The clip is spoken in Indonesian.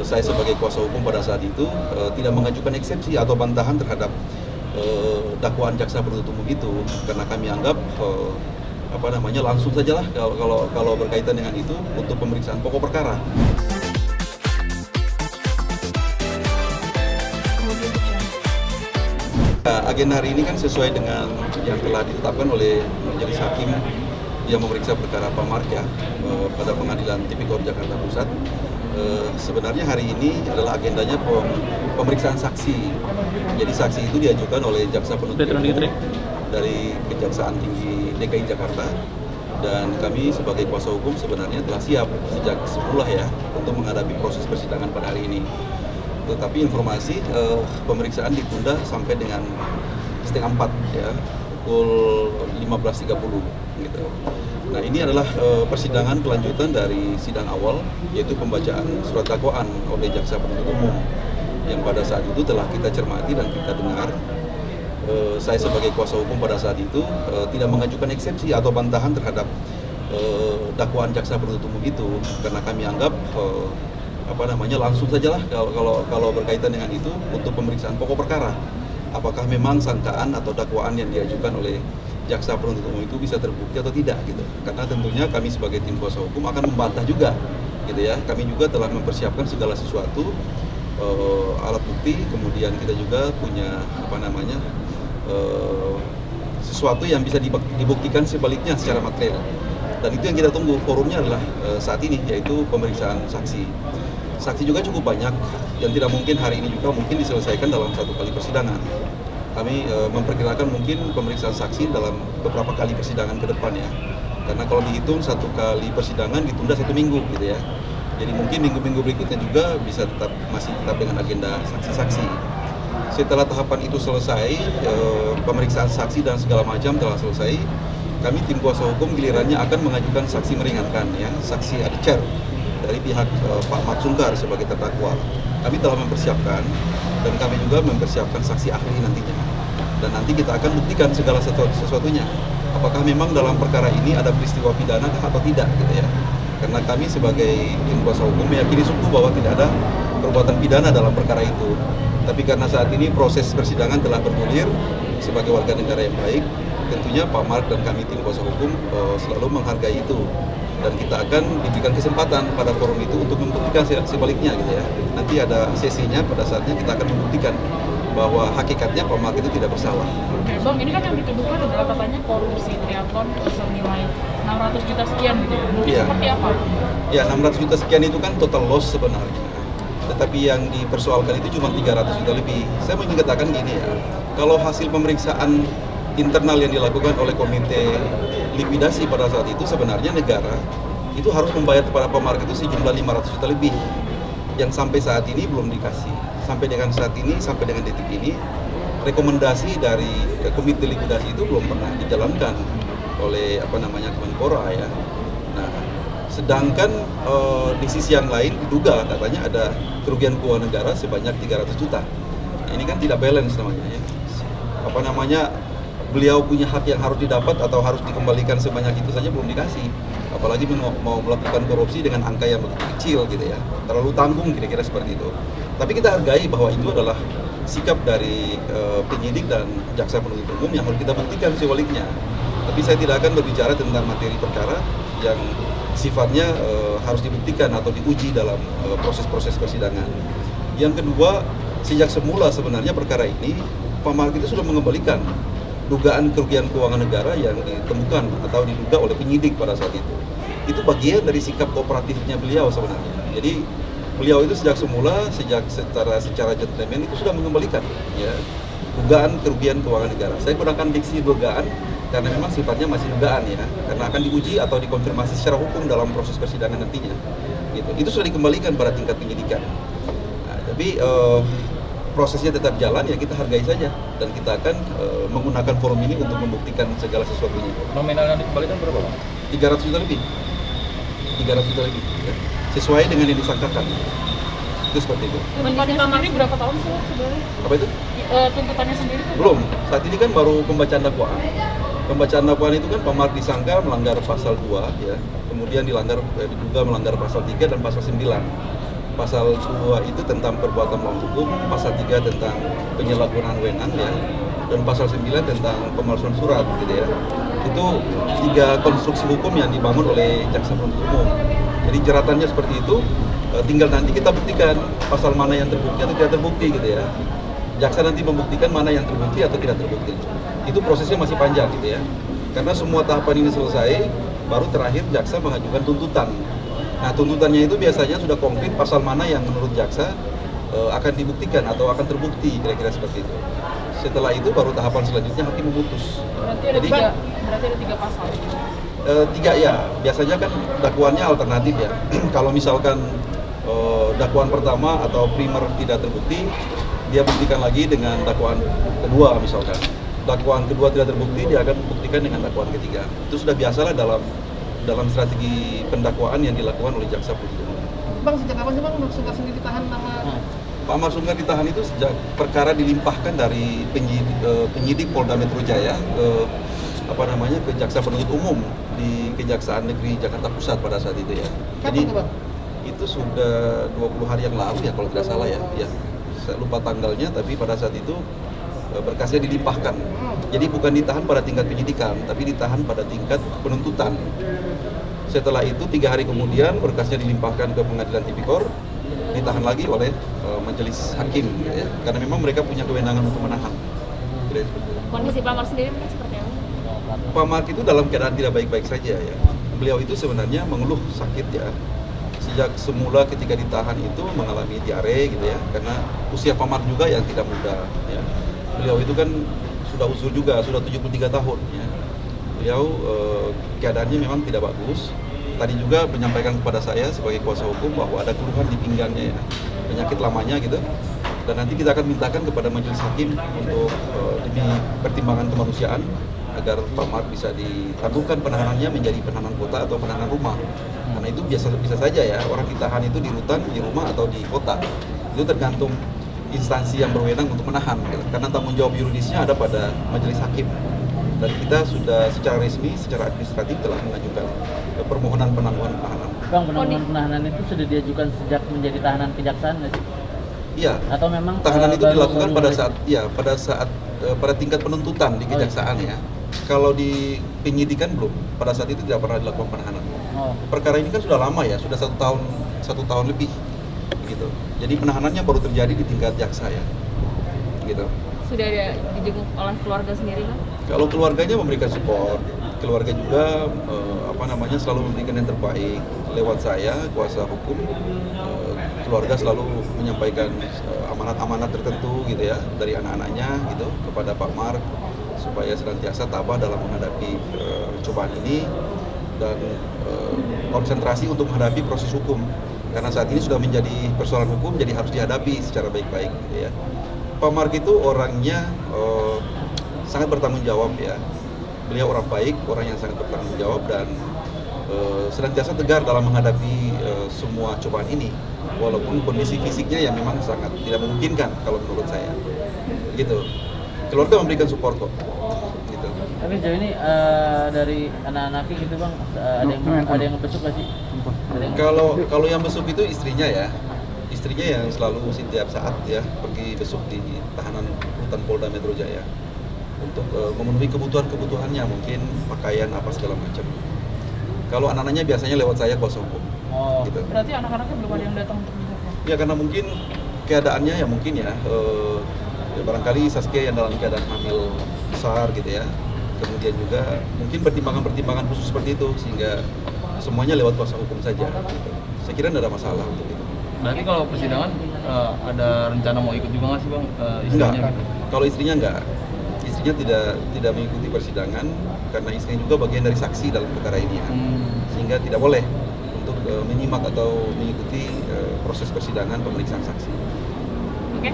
saya sebagai kuasa hukum pada saat itu tidak mengajukan eksepsi atau bantahan terhadap dakwaan jaksa penuntut umum itu, karena kami anggap langsung sajalah kalau berkaitan dengan itu untuk pemeriksaan pokok perkara. Agenda hari ini kan sesuai dengan yang telah ditetapkan oleh Majelis Hakim yang memeriksa perkara Pak Mark pada Pengadilan Tipikor Jakarta Pusat. Sebenarnya hari ini adalah agendanya pemeriksaan saksi. Jadi saksi itu diajukan oleh jaksa penuntut umum dari Kejaksaan Tinggi DKI Jakarta, dan kami sebagai kuasa hukum sebenarnya telah siap sejak semula ya untuk menghadapi proses persidangan pada hari ini. Tetapi informasi pemeriksaan ditunda sampai dengan 3:30 ya, pukul 15.30 gitu. Nah, ini adalah persidangan kelanjutan dari sidang awal, yaitu pembacaan surat dakwaan oleh jaksa penuntut umum yang pada saat itu telah kita cermati dan kita dengar. Saya sebagai kuasa hukum pada saat itu tidak mengajukan eksepsi atau bantahan terhadap dakwaan jaksa penuntut umum itu, karena kami anggap langsung sajalah kalau berkaitan dengan itu untuk pemeriksaan pokok perkara. Apakah memang sangkaan atau dakwaan yang diajukan oleh jaksa penuntut umum itu bisa terbukti atau tidak gitu. Karena tentunya kami sebagai tim kuasa hukum akan membantah juga gitu ya. Kami juga telah mempersiapkan segala sesuatu, alat bukti, kemudian kita juga punya sesuatu yang bisa dibuktikan sebaliknya secara material. Dan itu yang kita tunggu, forumnya adalah saat ini, yaitu pemeriksaan saksi. Saksi juga cukup banyak, dan tidak mungkin hari ini juga mungkin diselesaikan dalam satu kali persidangan. Kami memperkirakan mungkin pemeriksaan saksi dalam beberapa kali persidangan ke depan ya. Karena kalau dihitung satu kali persidangan ditunda 1 minggu gitu ya. Jadi mungkin minggu-minggu berikutnya juga bisa masih tetap dengan agenda saksi-saksi. Setelah tahapan itu selesai, pemeriksaan saksi dan segala macam telah selesai, kami tim kuasa hukum gilirannya akan mengajukan saksi meringankan ya, saksi adicer dari pihak Pak Mark sebagai terdakwa. Kami telah mempersiapkan, dan kami juga mempersiapkan saksi ahli nantinya. Dan nanti kita akan buktikan segala sesuatunya. Apakah memang dalam perkara ini ada peristiwa pidana atau tidak gitu ya. Karena kami sebagai tim kuasa hukum meyakini sungguh bahwa tidak ada perbuatan pidana dalam perkara itu. Tapi karena saat ini proses persidangan telah bergulir sebagai warga negara yang baik, tentunya Pak Mark dan kami tim kuasa hukum selalu menghargai itu. Dan kita akan diberikan kesempatan pada forum itu untuk membuktikan sebaliknya gitu ya. Nanti ada sesinya, pada saatnya kita akan membuktikan bahwa hakikatnya Pak Mark itu tidak bersalah. Oke, Bang, ini kan yang dituduhkan adalah katanya korupsi triathlon senilai 600 juta sekian gitu. Iya. Seperti apa? Ya, 600 juta sekian itu kan total loss sebenarnya. Tetapi yang dipersoalkan itu cuma 300 juta lebih. Saya mau mengatakan gini ya, kalau hasil pemeriksaan internal yang dilakukan oleh komite likuidasi pada saat itu, sebenarnya negara itu harus membayar kepada Pak Mark itu sejumlah 500 juta lebih yang sampai saat ini belum dikasih. Sampai dengan saat ini, sampai dengan detik ini, rekomendasi dari komite likuidasi itu belum pernah dijalankan oleh Kemenpora ya. Nah, sedangkan di sisi yang lain diduga katanya ada kerugian keuangan negara sebanyak 300 juta. Nah, ini kan tidak balance namanya ya. Beliau punya hak yang harus didapat atau harus dikembalikan sebanyak itu saja belum dikasih. Apalagi mau melakukan korupsi dengan angka yang begitu kecil gitu ya. Terlalu tanggung kira-kira seperti itu. Tapi kita hargai bahwa itu adalah sikap dari penyidik dan jaksa penuntut umum yang harus kita buktikan sebaliknya. Tapi saya tidak akan berbicara tentang materi perkara yang sifatnya harus dibuktikan atau diuji dalam proses-proses persidangan. Yang kedua, sejak semula sebenarnya perkara ini Pak Mark itu sudah mengembalikan dugaan kerugian keuangan negara yang ditemukan atau diduga oleh penyidik pada saat itu. Itu bagian dari sikap kooperatifnya beliau sebenarnya. Jadi beliau itu sejak semula, secara gentleman itu sudah mengembalikan ya dugaan kerugian keuangan negara. Saya gunakan diksi dugaan karena memang sifatnya masih dugaan ya, karena akan diuji atau dikonfirmasi secara hukum dalam proses persidangan nantinya. Gitu. Itu sudah dikembalikan pada tingkat penyidikan. Nah, tapi prosesnya tetap jalan ya, kita hargai saja dan kita akan menggunakan forum ini untuk membuktikan segala sesuatunya. Nominal yang dikembalikan berapa, Bang? 300 juta lebih. 300 juta lebih ya. Sesuai dengan yang disangkakan. Itu seperti itu. Tuntutannya sendiri berapa tahun sih sebenarnya? Apa itu? Tuntutannya sendiri itu Belum. Saat ini kan baru pembacaan dakwaan. Pembacaan dakwaan itu kan Pak Mark disangka melanggar pasal 2 ya. Kemudian diduga melanggar pasal 3 dan pasal 9. Pasal 2 itu tentang perbuatan melawan hukum, pasal 3 tentang penyalahgunaan wewenang ya, dan pasal 9 tentang pemalsuan surat gitu ya. Itu 3 konstruksi hukum yang dibangun oleh jaksa penuntut umum. Jadi jeratannya seperti itu, tinggal nanti kita buktikan pasal mana yang terbukti atau tidak terbukti gitu ya. Jaksa nanti membuktikan mana yang terbukti atau tidak terbukti. Itu prosesnya masih panjang gitu ya. Karena semua tahapan ini selesai, baru terakhir jaksa mengajukan tuntutan. Nah, tuntutannya itu biasanya sudah konkret pasal mana yang menurut jaksa akan dibuktikan atau akan terbukti, kira-kira seperti itu. Setelah itu baru tahapan selanjutnya hakim memutus. Berarti ada tiga pasal. 3 ya, biasanya kan dakwaannya alternatif ya. Kalau misalkan dakwaan pertama atau primer tidak terbukti, dia buktikan lagi dengan dakwaan kedua misalkan. Dakwaan kedua tidak terbukti, dia akan buktikan dengan dakwaan ketiga. Itu sudah biasalah dalam strategi pendakwaan yang dilakukan oleh jaksa penuntut umum. Bang, sejak kapan sih Bang Marsungkar sendiri ditahan nama? Pak Marsungkar ditahan itu sejak perkara dilimpahkan dari penyidik Polda Metro Jaya ke jaksa penuntut umum di Kejaksaan Negeri Jakarta Pusat pada saat itu ya. Jadi Kapan tuh, Bang? itu sudah 20 hari yang lalu ya kalau tidak salah ya. Saya lupa tanggalnya, tapi pada saat itu berkasnya dilimpahkan. Jadi bukan ditahan pada tingkat penyidikan, tapi ditahan pada tingkat penuntutan. Setelah itu 3 hari kemudian berkasnya dilimpahkan ke Pengadilan Tipikor, ditahan lagi oleh majelis hakim, ya. Karena memang mereka punya kewenangan untuk menahan. Kondisi Pak Mar sendiri mungkin seperti apa? Pak Mark itu dalam keadaan tidak baik-baik saja ya. Beliau itu sebenarnya mengeluh sakit ya. Sejak semula ketika ditahan itu mengalami diare gitu ya, karena usia Pak Mark juga yang tidak muda ya. Beliau itu kan sudah usul juga, sudah 73 tahun ya. Beliau keadaannya memang tidak bagus. Tadi juga menyampaikan kepada saya sebagai kuasa hukum bahwa ada keluhan di pinggangnya ya, penyakit lamanya gitu. Dan nanti kita akan mintakan kepada majelis hakim untuk demi pertimbangan kemanusiaan agar Pak Mark bisa ditangguhkan penahanannya menjadi penahanan kota atau penahanan rumah. Karena itu bisa saja ya, orang ditahan itu di rutan, di rumah atau di kota. Itu tergantung instansi yang berwenang untuk menahan gitu. Karena tanggung jawab yuridisnya ada pada majelis hakim. Dan kita sudah secara resmi, secara administratif telah mengajukan permohonan penangguhan penahanan. Bang, penangguhan penahanan itu sudah diajukan sejak menjadi tahanan kejaksaan nggak sih? Iya. Atau memang tahanan itu dilakukan pada mulai... saat pada tingkat penuntutan di kejaksaan ya. Kalau di penyidikan belum, pada saat itu tidak pernah dilakukan penahanan. Perkara ini kan sudah lama ya, sudah 1 tahun lebih, gitu. Jadi penahanannya baru terjadi di tingkat jaksa ya, gitu. Sudah ada dijenguk oleh keluarga sendiri kan? Kalau keluarganya memberikan support, keluarga juga selalu memberikan yang terbaik lewat saya kuasa hukum. Keluarga selalu menyampaikan amanat-amanat tertentu gitu ya dari anak-anaknya gitu kepada Pak Mark supaya senantiasa tabah dalam menghadapi cobaan ini dan konsentrasi untuk menghadapi proses hukum karena saat ini sudah menjadi persoalan hukum jadi harus dihadapi secara baik-baik gitu ya. Pak Mark itu orangnya sangat bertanggung jawab ya. Beliau orang baik, orang yang sangat bertanggung jawab dan senantiasa tegar dalam menghadapi semua cobaan ini. Walaupun kondisi fisiknya yang memang sangat tidak memungkinkan kalau menurut saya. Gitu. Keluarga memberikan support kok. Gitu. Tapi sejauh ini dari anak-anaknya gitu Bang, ada yang besuk nggak sih? Kalau yang besuk itu istrinya ya. Istrinya yang selalu setiap saat ya pergi besuk di tahanan rutan Polda Metro Jaya untuk memenuhi kebutuhannya mungkin pakaian apa segala macam. Kalau anak-anaknya biasanya lewat saya kuasa hukum. Gitu. Berarti anak-anaknya belum ada yang datang untuk menjenguk? Ya karena mungkin keadaannya ya mungkin ya barangkali Saskia yang dalam keadaan hamil besar gitu ya. Kemudian juga mungkin pertimbangan-pertimbangan khusus seperti itu sehingga semuanya lewat kuasa hukum saja. Gitu. Saya kira tidak ada masalah untuk itu. Berarti kalau persidangan ada rencana mau ikut juga nggak sih Bang istrinya? Enggak. Gitu? Kalau istrinya enggak. Istrinya tidak mengikuti persidangan karena istrinya juga bagian dari saksi dalam perkara ini ya. Sehingga tidak boleh untuk menyimak atau mengikuti proses persidangan pemeriksaan saksi. Oke.